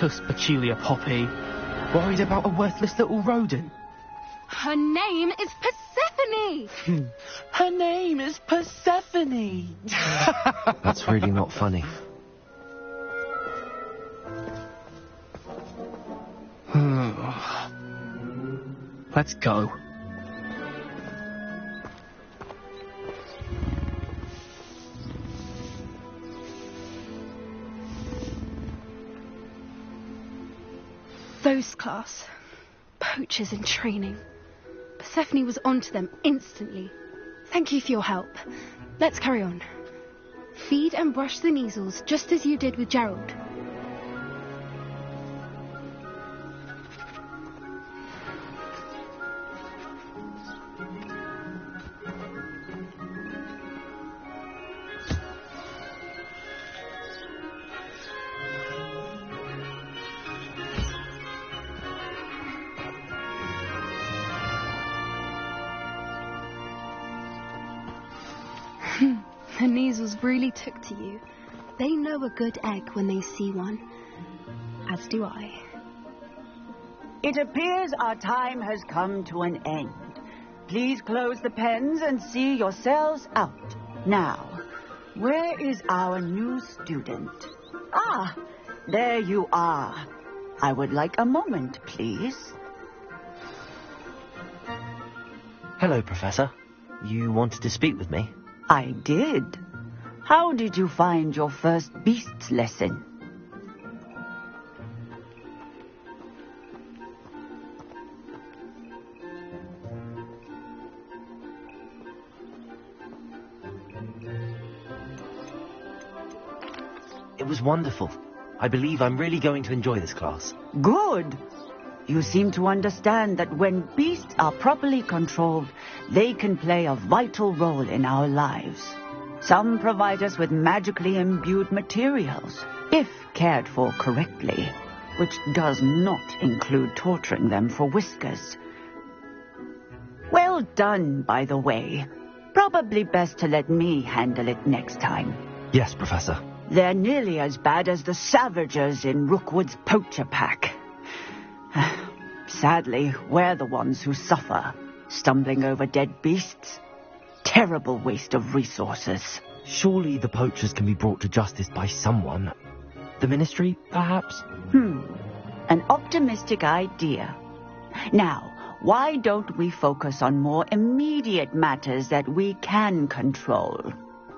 tuss, Peculiar Poppy. Worried about a worthless little rodent? Her name is Persephone! Her name is Persephone! That's really not funny. Let's go. Those class. Poachers in training. Persephone was onto them instantly. Thank you for your help. Let's carry on. Feed and brush the measles just as you did with Gerald. The measles really took to you. They know a good egg when they see one. As do I. It appears our time has come to an end. Please close the pens and see yourselves out. Now, where is our new student? Ah, there you are. I would like a moment, please. Hello, Professor. You wanted to speak with me? I did. How did you find your first beasts lesson? It was wonderful. I believe I'm really going to enjoy this class. Good. You seem to understand that when beasts are properly controlled, they can play a vital role in our lives. Some provide us with magically imbued materials, if cared for correctly, which does not include torturing them for whiskers. Well done, by the way. Probably best to let me handle it next time. Yes, Professor. They're nearly as bad as the Savagers in Rookwood's poacher pack. Sadly, we're the ones who suffer, stumbling over dead beasts. Terrible waste of resources. Surely the poachers can be brought to justice by someone. The Ministry, perhaps? An optimistic idea. Now, why don't we focus on more immediate matters that we can control?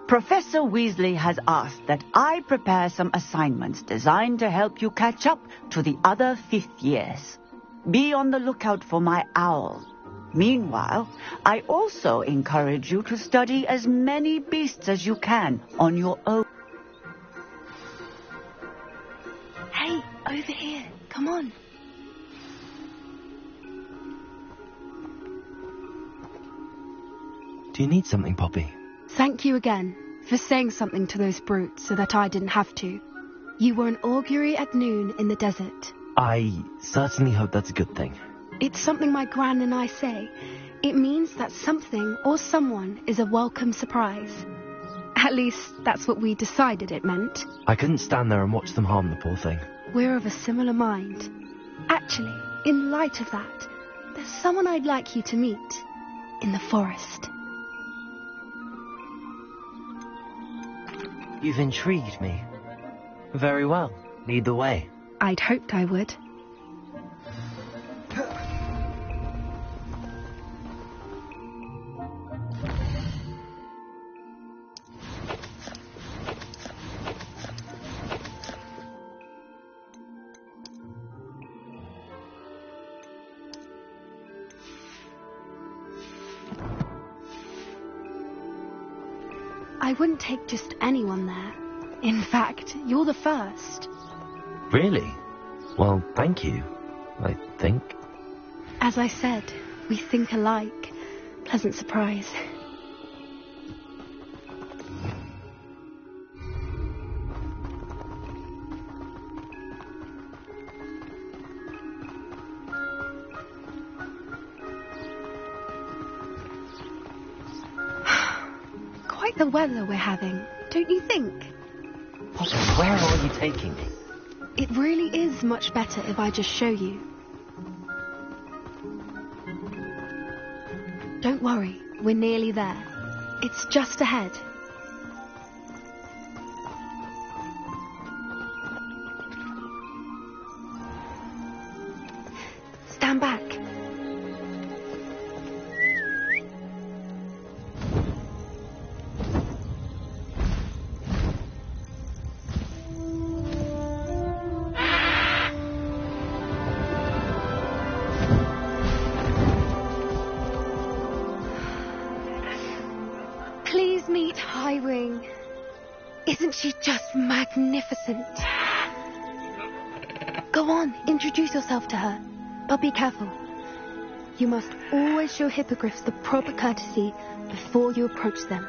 Professor Weasley has asked that I prepare some assignments designed to help you catch up to the other 5th years. Be on the lookout for my owl. Meanwhile, I also encourage you to study as many beasts as you can on your own. Hey, over here. Come on. Do you need something, Poppy? Thank you again for saying something to those brutes so that I didn't have to. You were an augury at noon in the desert. I certainly hope that's a good thing. It's something my gran and I say. It means that something or someone is a welcome surprise. At least, that's what we decided it meant. I couldn't stand there and watch them harm the poor thing. We're of a similar mind. Actually, in light of that, there's someone I'd like you to meet. In the forest. You've intrigued me. Very well. Lead the way. I'd hoped I would. I wouldn't take just anyone there. In fact, you're the first. Really? Well, thank you, I think. As I said, we think alike. Pleasant surprise. The weather we're having, don't you think? Poppy, where are you taking me? It really is much better if I just show you. Don't worry, we're nearly there. It's just ahead. Stand back. Please meet Highwing. Isn't she just magnificent? Go on, introduce yourself to her. But be careful. You must always show hippogriffs the proper courtesy before you approach them.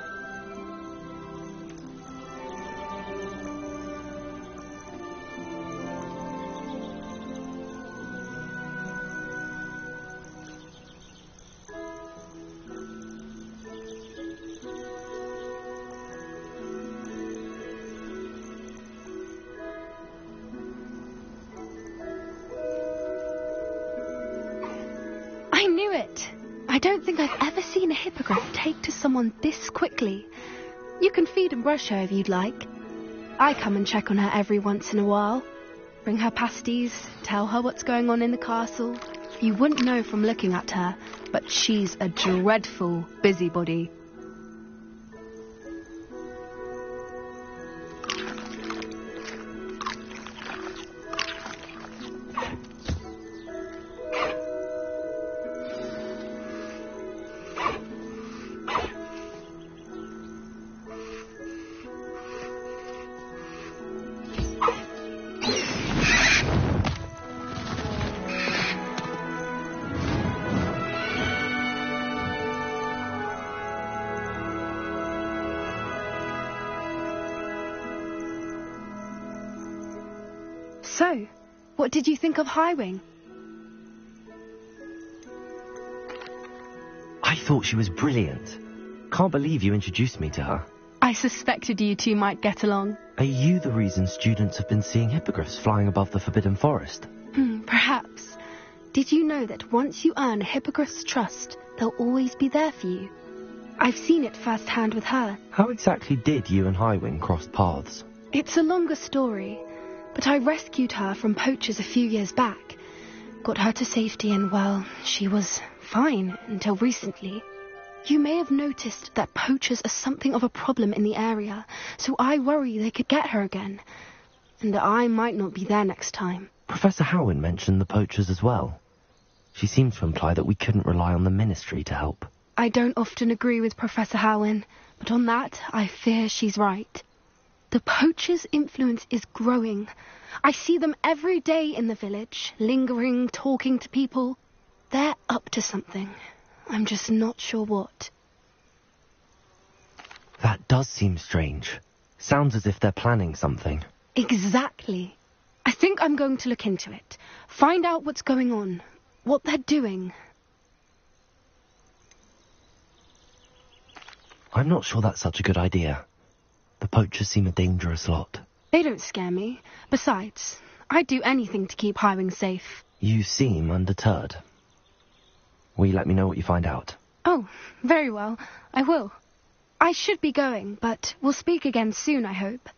I knew it! I don't think I've ever seen a hippogriff take to someone this quickly. You can feed and brush her if you'd like. I come and check on her every once in a while. Bring her pasties, tell her what's going on in the castle. You wouldn't know from looking at her, but she's a dreadful busybody. So, what did you think of Highwing? I thought she was brilliant. Can't believe you introduced me to her. I suspected you two might get along. Are you the reason students have been seeing hippogriffs flying above the Forbidden Forest? Perhaps. Did you know that once you earn a hippogriff's trust, they'll always be there for you? I've seen it firsthand with her. How exactly did you and Highwing cross paths? It's a longer story, but I rescued her from poachers a few years back. Got her to safety and, well, she was fine until recently. You may have noticed that poachers are something of a problem in the area, so I worry they could get her again. And I might not be there next time. Professor Howin mentioned the poachers as well. She seemed to imply that we couldn't rely on the Ministry to help. I don't often agree with Professor Howin, but on that, I fear she's right. The poachers' influence is growing. I see them every day in the village, lingering, talking to people. They're up to something. I'm just not sure what. That does seem strange. Sounds as if they're planning something. Exactly. I think I'm going to look into it. Find out what's going on, what they're doing. I'm not sure that's such a good idea. The poachers seem a dangerous lot. They don't scare me. Besides, I'd do anything to keep Highwing safe. You seem undeterred. Will you let me know what you find out? Oh, very well. I will. I should be going, but we'll speak again soon, I hope.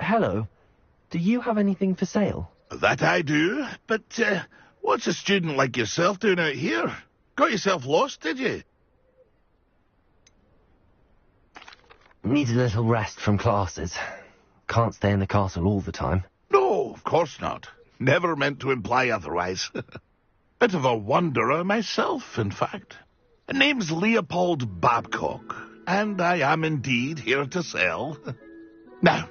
hello. Do you have anything for sale? That I do, but what's a student like yourself doing out here? Got yourself lost, did you? Need a little rest from classes. Can't stay in the castle all the time. No, of course not. Never meant to imply otherwise. Bit of a wanderer myself, in fact. Name's Leopold Babcock, and I am indeed here to sell. Now,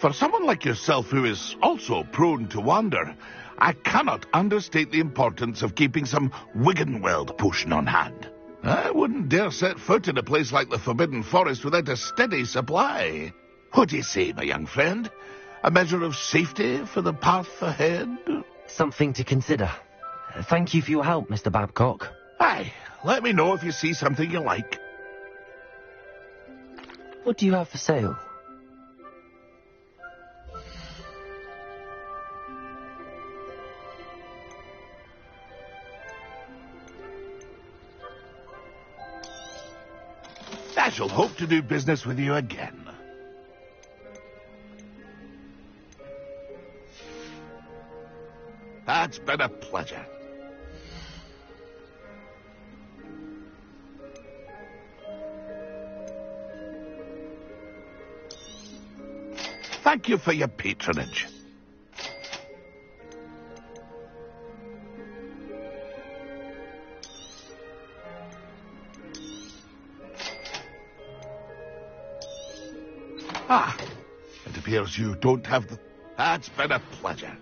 for someone like yourself who is also prone to wander, I cannot understate the importance of keeping some Wiggenweld potion on hand. I wouldn't dare set foot in a place like the Forbidden Forest without a steady supply. What do you say, my young friend? A measure of safety for the path ahead? Something to consider. Thank you for your help, Mr. Babcock. Aye, let me know if you see something you like. What do you have for sale? I shall hope to do business with you again. That's been a pleasure. Thank you for your patronage. Ah, it appears you don't have the... That's been a pleasure.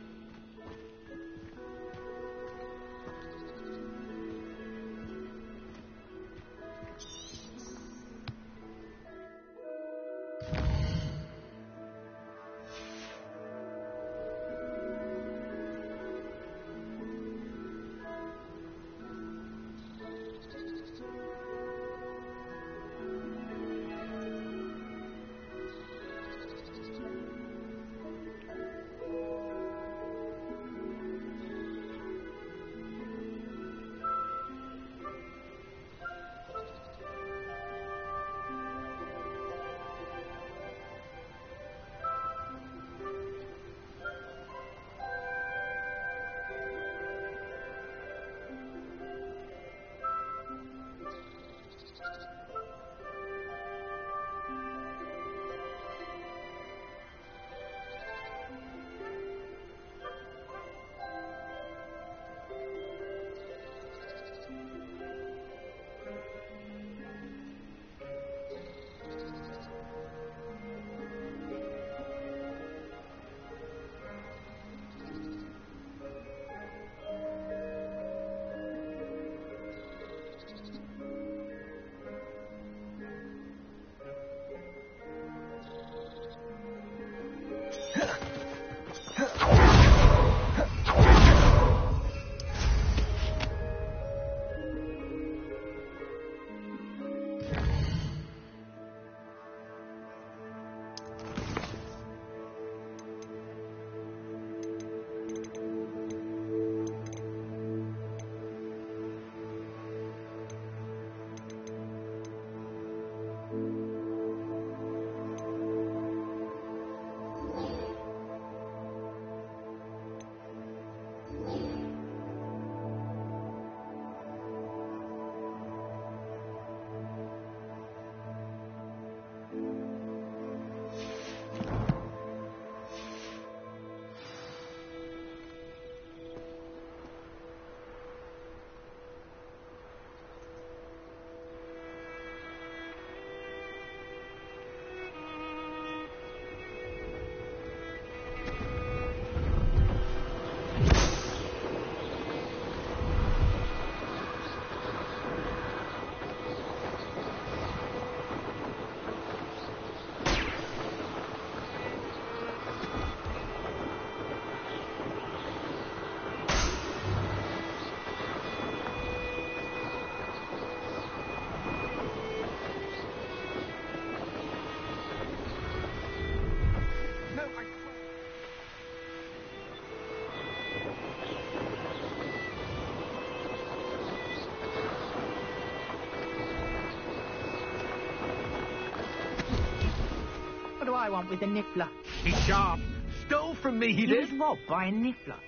I want with a niffler. He's sharp. Stole from me, he He did. was robbed by a niffler.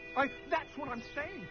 That's what I'm saying.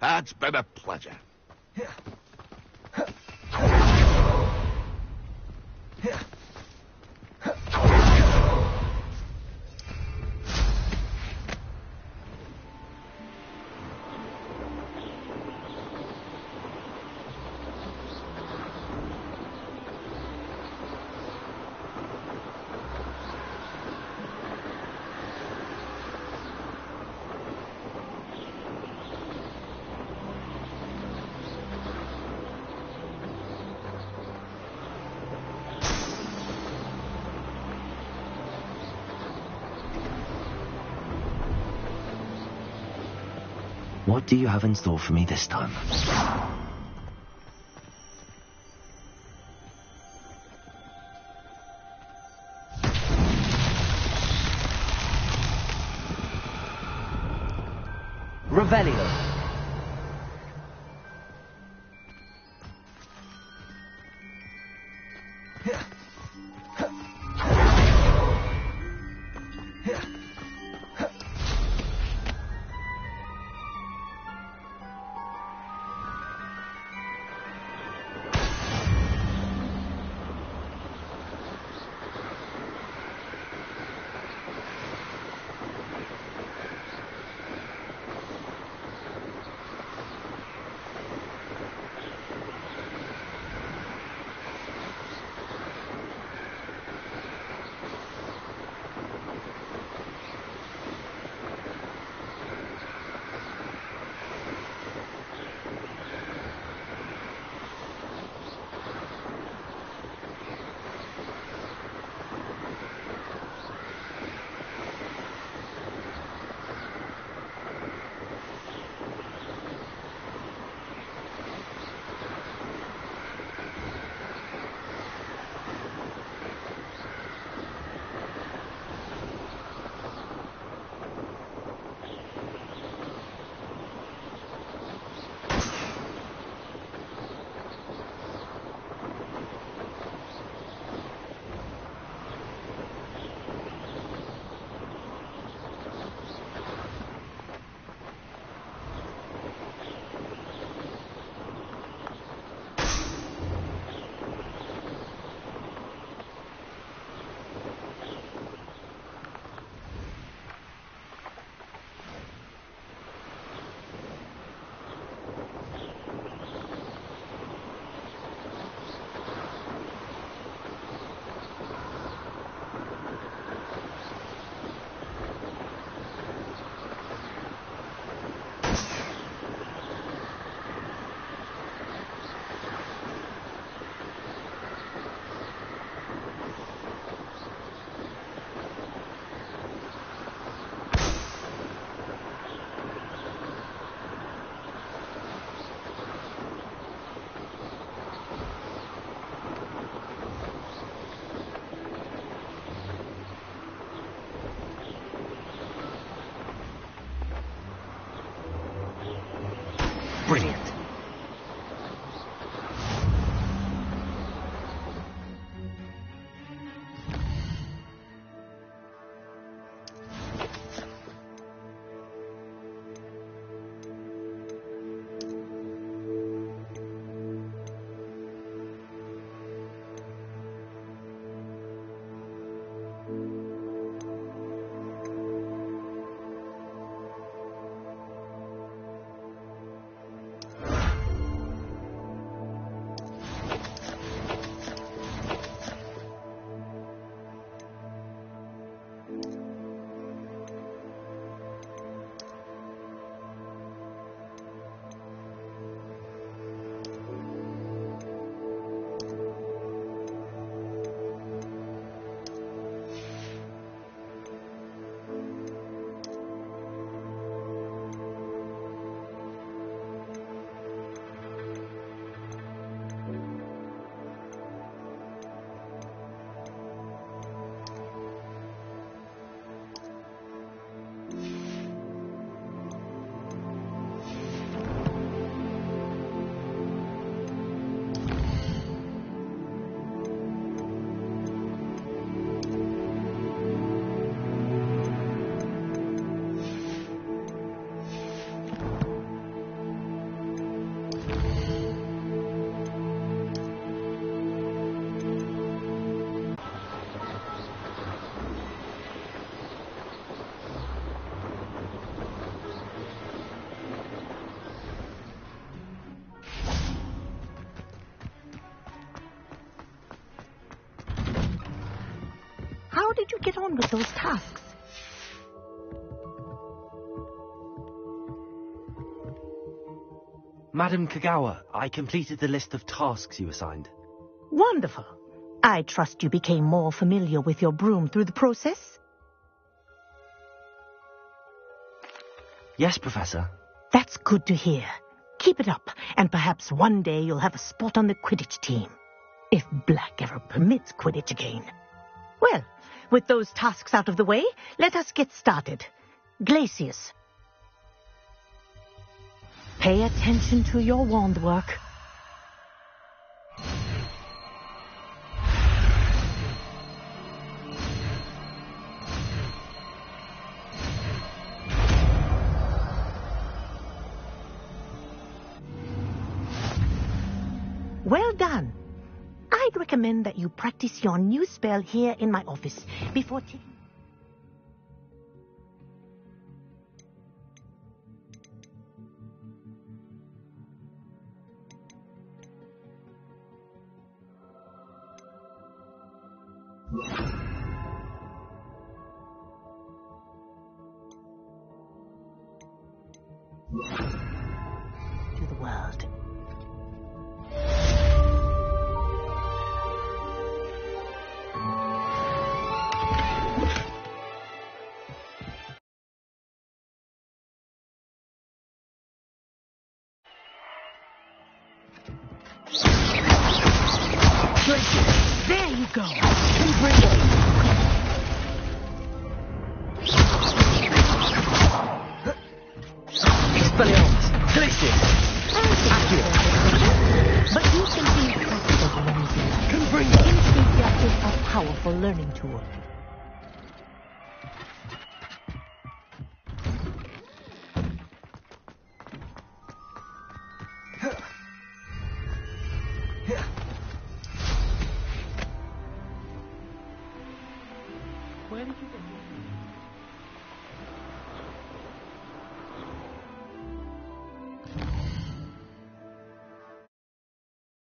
It's been a pleasure. What do you have in store for me this time? Revelio. Brilliant. How did you get on with those tasks? Madam Kagawa, I completed the list of tasks you assigned. Wonderful. I trust you became more familiar with your broom through the process? Yes, Professor. That's good to hear. Keep it up, and perhaps one day you'll have a spot on the Quidditch team. If Black ever permits Quidditch again. Well, with those tasks out of the way, let us get started. Glacius. Pay attention to your wand work. Well done. I'd recommend that you practice your new spell here in my office before taking... to the world. There you go. Expelliarmus! Glacius! Accurate! But you can be practical when you like. Instinctia is a powerful learning tool. Where did you get